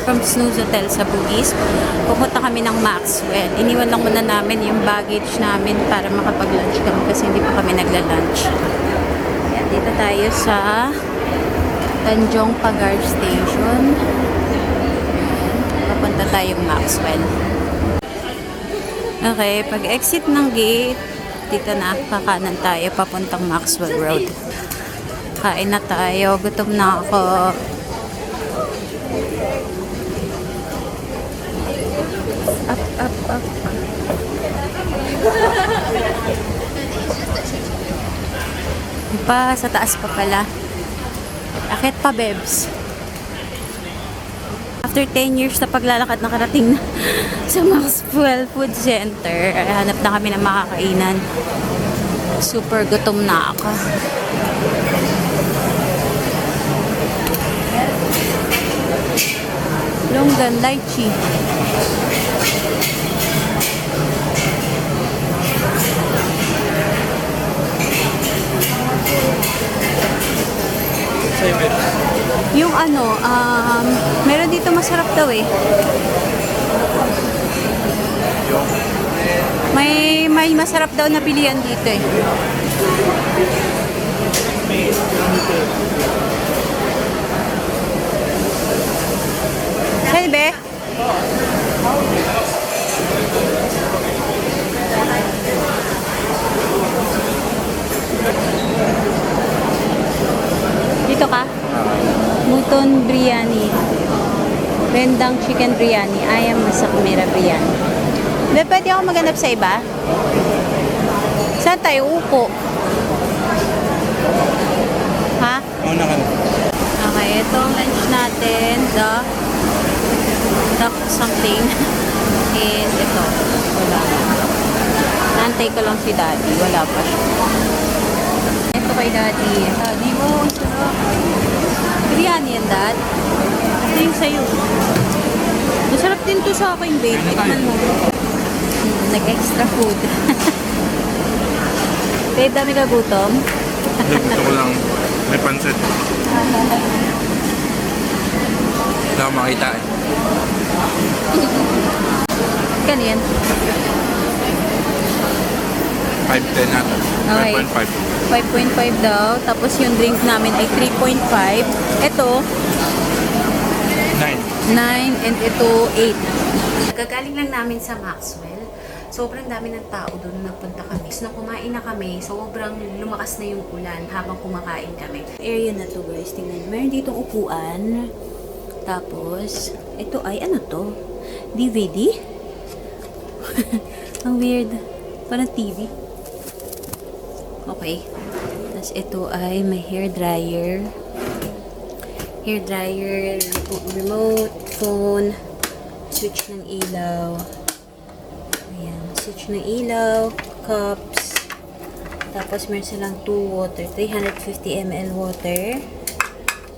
from Snooze Hotel sa Bugis. Pupunta kami ng Maxwell. Iniwan lang muna namin yung baggage namin para makapag-lunch kami kasi hindi pa kami nagla-lunch. Ayan, dito tayo sa Tanjong Pagar Station. Papunta tayong Maxwell. Okay, pag-exit ng gate, dito na, kakanan tayo papuntang Maxwell Road. Kain na tayo, gutom na ako. Up. Pa, sa taas pa pala. Akit pa, Bebs. After 10 years na paglalakad, nakarating na sa Maxwell Food Center. Hanap na kami ng makakainan. Super gutom na ako. Longgan lychee. Yung ano, meron dito masarap daw eh. May masarap daw na pilihan dito eh. Saan be? Dito ka? Mutton biryani. Rendang chicken biryani. Ayam masak mera biryani. Pwede ako maghanap sa iba? Saan tayo upo? Ha? Una ka na. Okay, ito ang lunch natin. Duck something. And ito. Wala. Nantay ko lang si Daddy. Wala pa siya. Ito kay Daddy. Daddy mo, ang sarap. Biryani yan, Dad. Ito yung sa'yo. Masarap din to sa akin, babe. Tikman mo. Nag-extra food. Babe, dami ka gutom? Hindi, gusto ko lang may pansit. Wala akong makita eh. Kano yan? 5.10 nata. Okay. 5.5. 5.5 daw. Tapos yung drink namin ay 3.5. Ito, 9. 9 and ito 8. Gagaling lang namin sa Maxwell. Sobrang dami ng tao doon nagpunta kami. So, nung kumain na kami, sobrang lumakas na yung ulan habang kumakain kami. Area na to guys, tingnan. Meron ditong upuan. Tapos, ito ay ano to? DVD? Ang weird. Parang TV. Okay. Tapos ito ay may hair dryer. Hair dryer, remote, phone, switch ng ilaw. Ayan, switch ng ilaw, cups. Tapos meron silang 2 water, 350 ml water.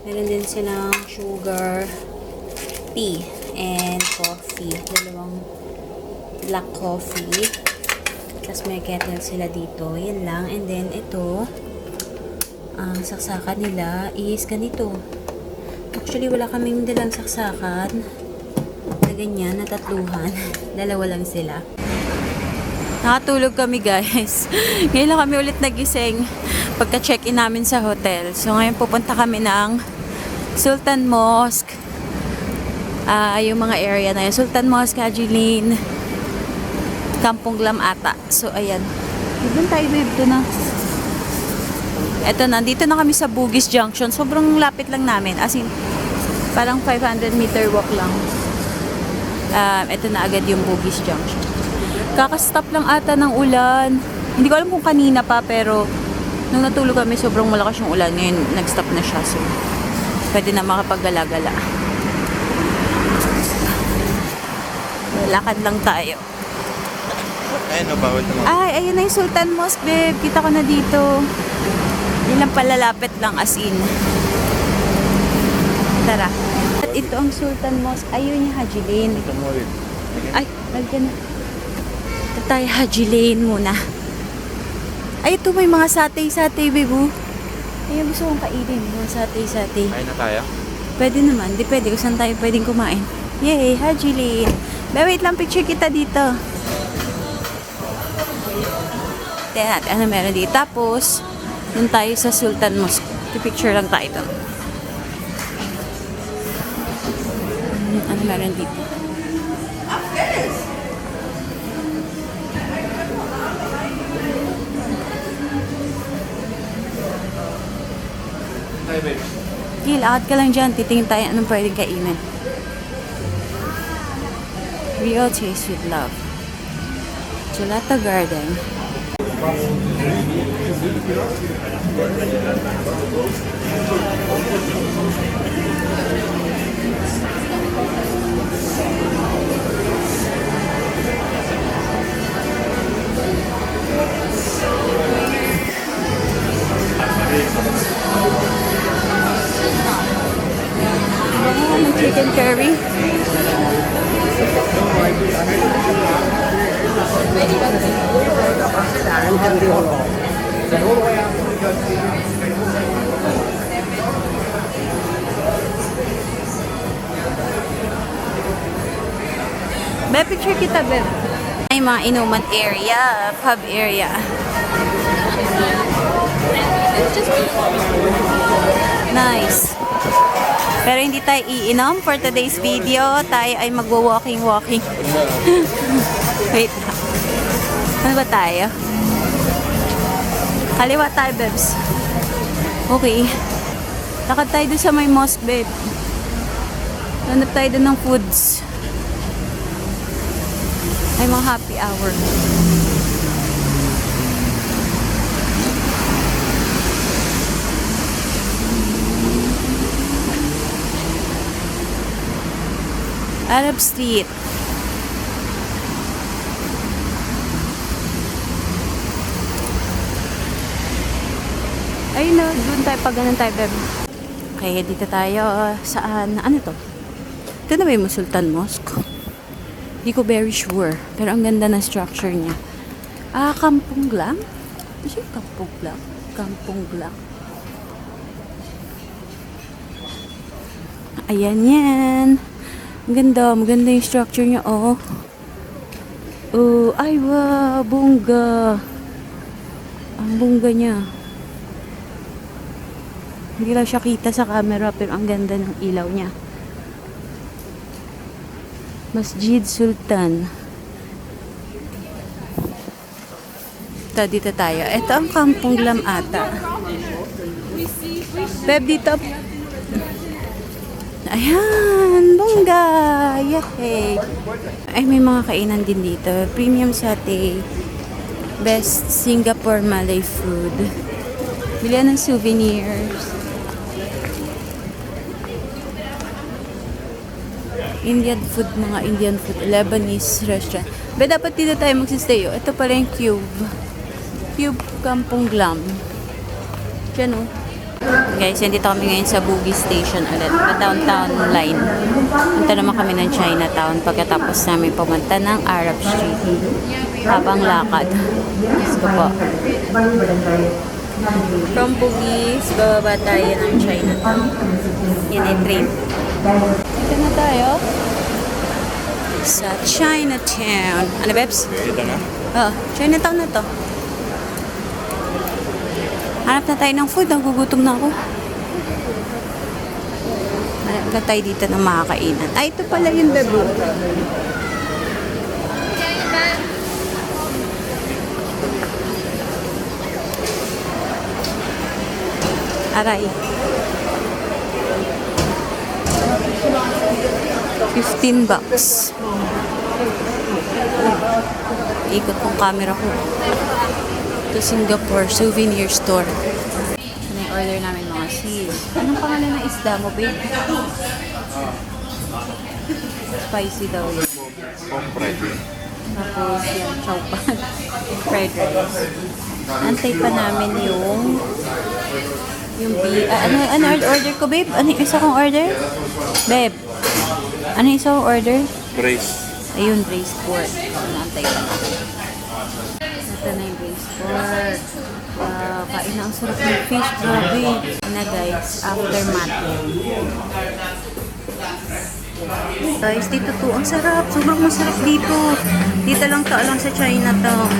Meron din silang sugar, tea, and coffee. Dalawang black coffee. Tapos may kettle sila dito. Yan lang. And then ito, ang saksakan nila is ganito. Actually, wala kaming dalang saksakan na ganyan, na tatluhan. Dalawa lang sila. Nakatulog kami, guys. Ngayon lang kami ulit nagising pagka-check-in namin sa hotel. So, ngayon pupunta kami ng Sultan Mosque. Yung mga area na yun. Sultan Mosque, Haji Lane, Kampong Glam ata. So, ayan. Doon tayo, babe. Doon na. Eto na. Dito na kami sa Bugis Junction. Sobrang lapit lang namin. As in, parang 500 meter walk lang. Ito na agad yung Bugis Junction. Kakastop lang ata ng ulan. Hindi ko alam kung kanina pa, pero nung natulog kami, sobrang malakas yung ulan. Ngayon, nag-stop na siya. So, pwede na makapaggala-gala. Lakad lang tayo. Ayun, bawal naman. Ay, ayun na yung Sultan Mosque, babe. Kita ko na dito. Yun lang palalapit lang, as in. Tara. At ito ang Sultan Mosque. Ayun yung Haji Lane. Ito mo ulit. Ay, lagyan na. Ito tayo, Haji Lane muna. Ay, ito may mga satay-satay, babe. Ayun, gusto kong kainin. Mga satay-satay. Ayun na tayo. Pwede naman. Depende kung saan tayo pwedeng kumain. Yay! Hi, Julie! Wait lang, picture kita dito. Tingnan natin ano meron dito. Tapos, dun tayo sa Sultan Mosque. Picture lang tayo doon. Ano meron dito? Hi, babe. Sige, lakad ka lang dyan. Titingin tayo anong pwedeng kainin. Real taste with love. Gelato Garden. May chicken curry. Be, picture kita, Be. Ay, mga inuman area, pub area. Nice. Pero hindi tayo iinom for today's video. Tayo ay magwa-walking-walking. Wait lang. Ano ba tayo? Kaliwa tayo, Bebs. Okay. Lakad tayo doon sa may mosque, babe. Hanap tayo doon ng foods. Ay, mga happy hour. Arab Street. Ayun na, doon tayo pag ganun tayo, bebe. Okay, dito tayo. Saan? Ano to? Ito na ba yung Sultan Mosque? Hindi ko very sure. Pero ang ganda ng structure niya. Ah, Kampung Glam? Ano siya yung Kampung Glam? Kampung Glam. Ayan yan. Maganda yung structure niya, oh. Oh, ay wow, bongga. Ang bongga niya. Hindi lang siya kita sa camera, pero ang ganda ng ilaw niya. Masjid Sultan. Dito tayo. Ito ang Kampung Glam ata. Beb, dito. Ayan, bongga! Yay! Ay, may mga kainan din dito. Premium satay. Best Singapore Malay food. Bilihan ng souvenirs. Indian food, mga Indian food. Lebanese restaurant. Ba, dapat dito tayo magsistay. Ito pala yung Cube. Cube Kampung Glam. Diyan, oh. Guys, dito kami ngayon sa Bugis Station ulit. Sa downtown line. Punta naman kami ng Chinatown pagkatapos namin pumunta ng Arab Street. Habang lakad. Let's go po. From Bugis, bababa tayo ng Chinatown. Yan ay train. Dito na tayo. Sa Chinatown. Ano, Bebs? Dito na. Oh, Chinatown na to. Hanap na tayo ng food. Nagugutom na ako. Hanap na tayo dito ng makakainan. Ay, ito pala yung bebo. Aray. 15 bucks. Ikot kong camera ko. Ito Singapore Souvenir Store. Ano yung order namin, mga sis? Anong pangalan ng isda mo, babe? Spicy daw yun. Tapos yan, chow pan. Fried rice. Antay pa namin yung ano order ko, babe? Ano yung isa kong order? Babe, ano yung isa kong order? Brace. Ayun, braised pork. Naantay pa namin. Ito na yung braised pork. Kain na ang sarap ng fish. Grabe. Na guys, aftermath. Guys, dito to. Ang sarap. Sobrang masarap dito. Dito lang to along sa Chinatown.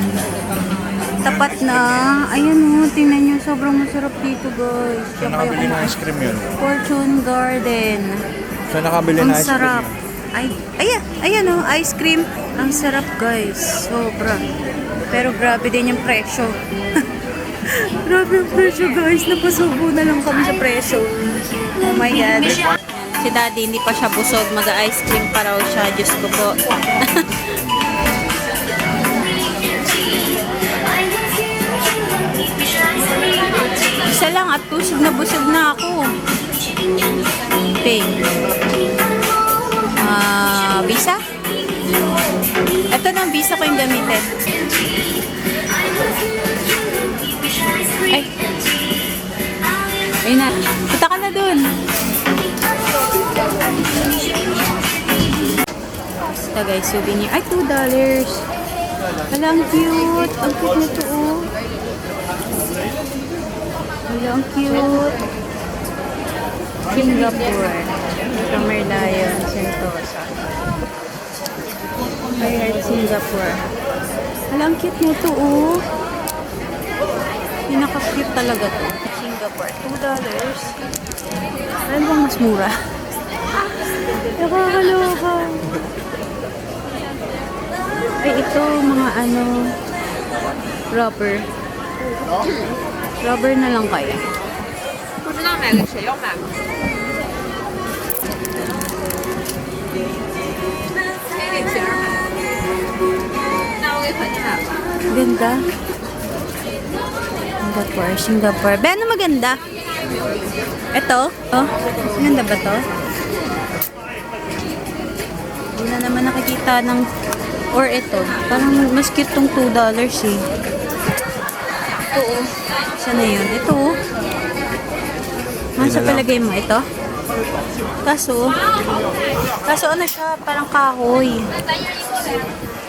Tapat na. Ayan o. Tingnan nyo. Sobrang masarap dito guys. Saan nakabili ng ice cream yun? Fortune Garden. Saan nakabili Ang ng ice cream sarap. yun? Ayan o. Ice cream. Ang sarap guys. Sobra. Pero grabe din yung presyo. Grabe yung presyo guys. Napasubo na lang kami sa presyo. Oh my God. Si daddy hindi pa siya busog. Mag-ice cream pa raw siya. Diyos ko po. Isa lang at busog na ako. Pay. Visa? Ito na ang visa ko yung gamitin. Ay. Ayun na. Punta ka na dun. Ito guys, souvenir. Ay, $2. Wala, ang cute. Ang cute na to, oh. Wala, ang cute. Singapore. From Merlion, Sentosa. Ayan, Singapore. Wala, ang cute na to, oh. Pinaka-cute talaga to. Singapore. $2. Ano bang mas mura? Nakakaloka. Ay, ito, mga ano, rubber. Rubber na lang kaya. 不知道买给谁要买吗？可以给平儿买。那我给肯定买吧。 Ganda. Singapore, Singapore. Ba, ano maganda? Ito? Oh, maganda ba to? Hindi na naman nakikita ng... Or ito. Parang mas cute tong $2 eh. Ito oh. Saan na yun? Ito oh. Sa palagay mo? Ito? Kaso ano siya? Parang kahoy.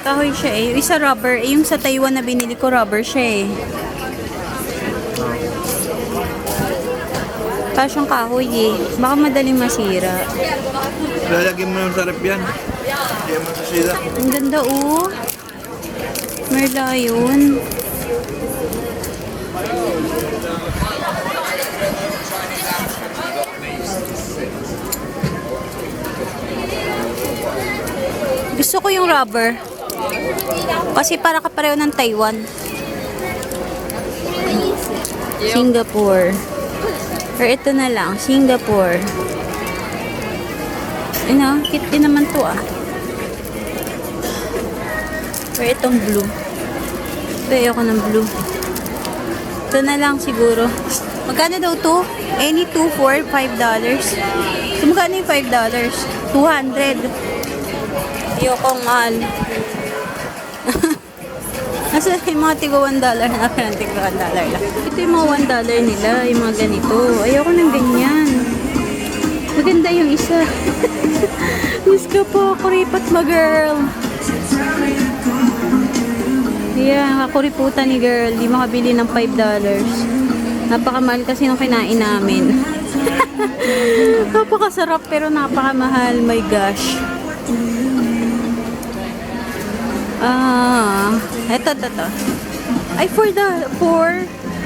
Kahoy siya eh. Yung isa rubber. Eh, yung sa Taiwan na binili ko rubber siya eh. Parang siyang kahoy eh. Baka madaling masira. Lalagyan mo ng sarap yan. Hindi mo masasira. Ang ganda oh. Merlion. Gusto ko yung rubber. Kasi para kapareho ng Taiwan. Singapore. Or ito na lang, Singapore. Ano, cute din naman to ah. Or itong blue. Ito, ayoko ng blue. Ito na lang siguro. Magkano daw to? Any 2 for $5. So, magkano yung $5? 200. Ayokong mahal. Nasa yung mga tigo $1 na parang tigo $1 lang. Ito yung mga $1 nila, yung mga ganito. Ayoko ng ganyan. Maganda yung isa. Miss ka po, kuripat ma girl. Yeah, kakuriputan ni girl. Di makabili ng $5. Napakamahal kasi nung kinain namin. Napakasarap pero napakamahal. My gosh. Ito. Ay,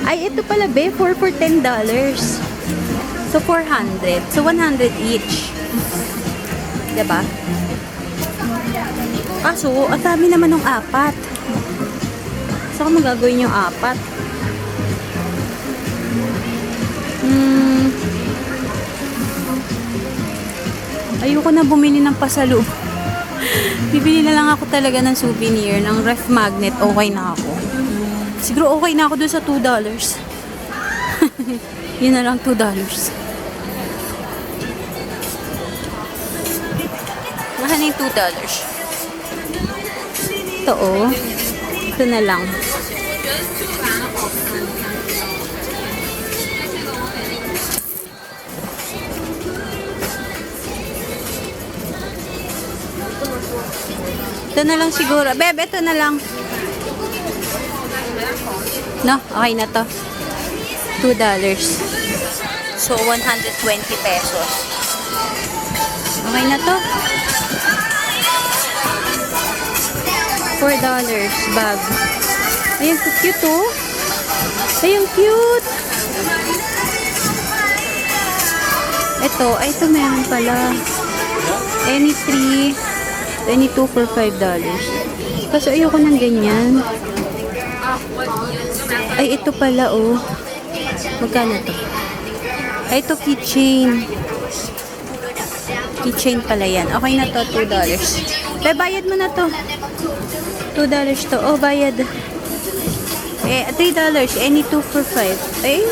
ay, ito pala be, 4 for $10. So, 400. So, 100 each. Diba? Kaso, ang dami naman ng 4. Saan ko magagawin yung 4? Ayoko na bumili ng pasalubong. Bibili na lang ako talaga ng souvenir, ng ref magnet, okay na ako. Siguro okay na ako dun sa $2. Yun na lang, $2. Mahal na yung $2. Ito oh. Ito na lang. Ito na lang siguro. Beb, ito na lang. No? Okay na to. $2. So, 120 pesos. Okay na to. $4 bag. Ayun, cute oh. Ayun, cute. Ito, ay ito meron pala. Any 3, any 2 for $5. Kasi ayoko ng ganyan. Ay, ito pala oh. Magkano to? Ay, ito keychain. Keychain pala yan. Okay na to, $2. Bayad mo na to. $2 to. Oh, bayad. Eh, $3. Any 2 for 5. Ay,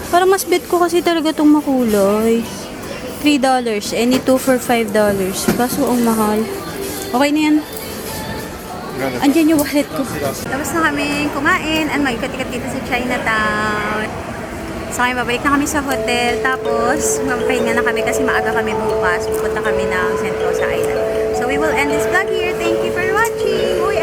parang mas bet ko kasi talaga itong makulay. $3. Any 2 for $5. Kaso, ang mahal. Okay na yan. Andiyan yung wallet ko. Tapos na kami kumain at mag-ikot-ikot dito sa Chinatown. So, kami babalik na kami sa hotel. Tapos, magpahinga na kami kasi maaga kami bukas. Pupunta kami ng Sentosa Island. So, we will end this vlog here. Thank you for watching.